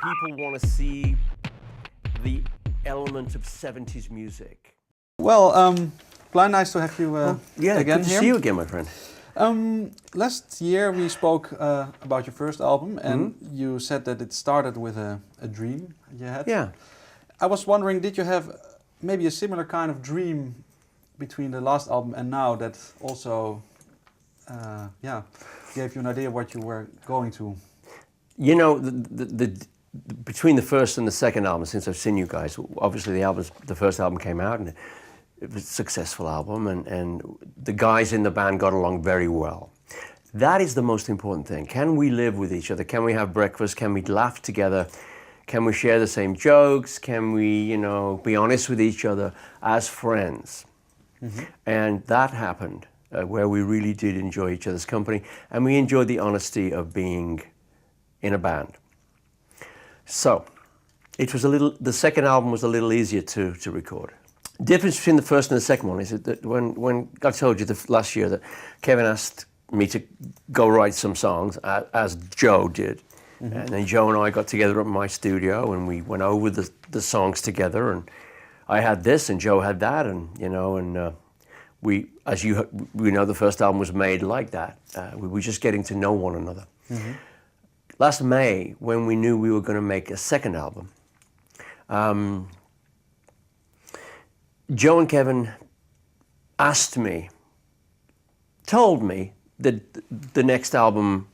people want to see the element of 70s music. Well, Blind, nice to have you Yeah, again good to here. see you again, my friend. Last year we spoke about your first album, and you said that it started with a dream you had. Yeah. I was wondering, did you have maybe a similar kind of dream between the last album and now that also gave you an idea what you were going to? You know, between the first and the second album, since I've seen you guys, obviously the first album came out and it was a successful album, and the guys in the band got along very well. That is the most important thing. Can we live with each other? Can we have breakfast? Can we laugh together? Can we share the same jokes? Can we, be honest with each other as friends? And that happened, where we really did enjoy each other's company, and we enjoyed the honesty of being in a band. So, the second album was a little easier to record. The difference between the first and the second one is that when I told you last year that Kevin asked me to go write some songs, as Joe did, and then Joe and I got together at my studio and we went over the songs together, and I had this and Joe had that, and we, as we know, the first album was made like that. We were just getting to know one another. Last May, when we knew we were going to make a second album, Joe and Kevin told me that the next album,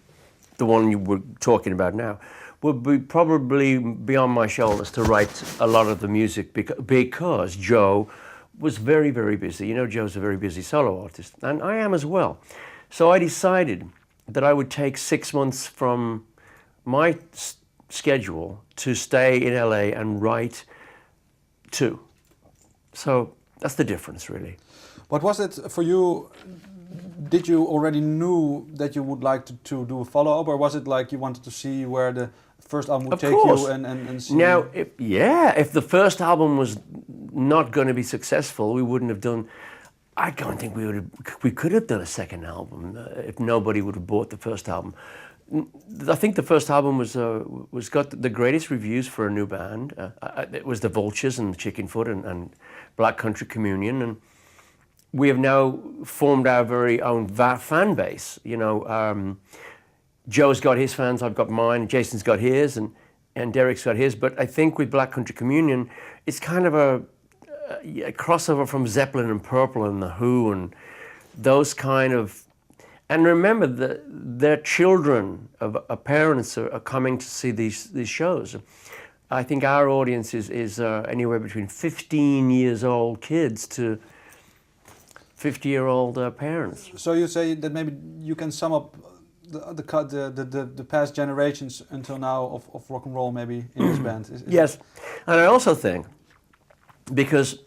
the one you were talking about now, would be probably beyond my shoulders to write a lot of the music because Joe was very, very busy. You know, Joe's a very busy solo artist, and I am as well. So I decided that I would take 6 months from my schedule to stay in LA and write too. So that's the difference, really. What was it for you? Did you already knew that you would like to do a follow-up, or was it like you wanted to see where the first album would take you and see? Now, if the first album was not going to be successful, we wouldn't have done. I don't think we could have done a second album if nobody would have bought the first album. I think the first album was got the greatest reviews for a new band. It was the Vultures and the Chickenfoot and Black Country Communion, and we have now formed our very own fan base. Joe's got his fans, I've got mine, Jason's got his, and Derek's got his. But I think with Black Country Communion, it's kind of a crossover from Zeppelin and Purple and The Who and those kind of. And remember, their children of parents are coming to see these shows. I think our audience is anywhere between 15 years old kids to 50-year-old parents. So you say that maybe you can sum up the past generations until now of rock and roll maybe in this band. Yes, and I also think because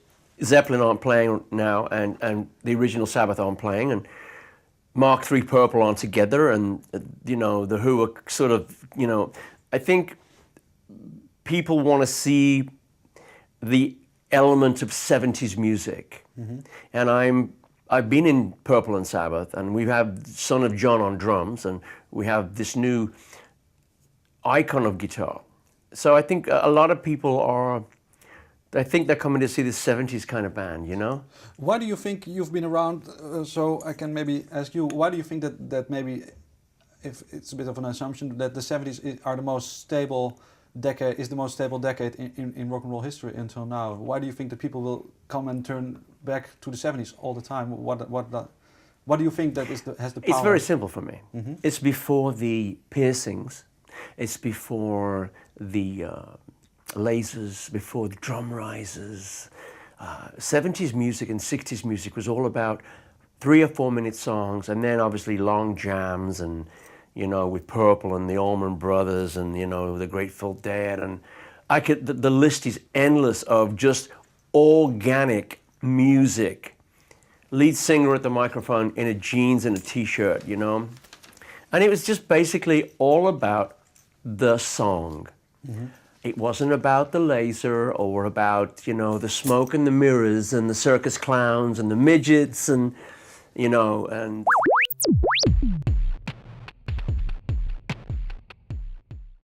Zeppelin aren't playing now and the original Sabbath aren't playing and Mark III Purple aren't together and the Who are sort of I think people want to see the element of 70s music, and I've been in Purple and Sabbath, and we have Son of John on drums, and we have this new icon of guitar. So I think a lot of people they're coming to see this 70s kind of band, Why do you think you've been around, so I can maybe ask you, why do you think that maybe, if it's a bit of an assumption, that the 70s are the most stable decade, in rock and roll history until now? Why do you think that people will come and turn back to the 70s all the time? What do you think that has the power? It's very simple for me. It's before the piercings, it's before the lasers, before the drum risers. 70s music and 60s music was all about 3 or 4 minute songs, and then obviously long jams, and with Purple and the Allman Brothers and the Grateful Dead, and the list is endless of just organic music. Lead singer at the microphone in a jeans and a t-shirt, and it was just basically all about the song. It wasn't about the laser or about, the smoke and the mirrors and the circus clowns and the midgets and, and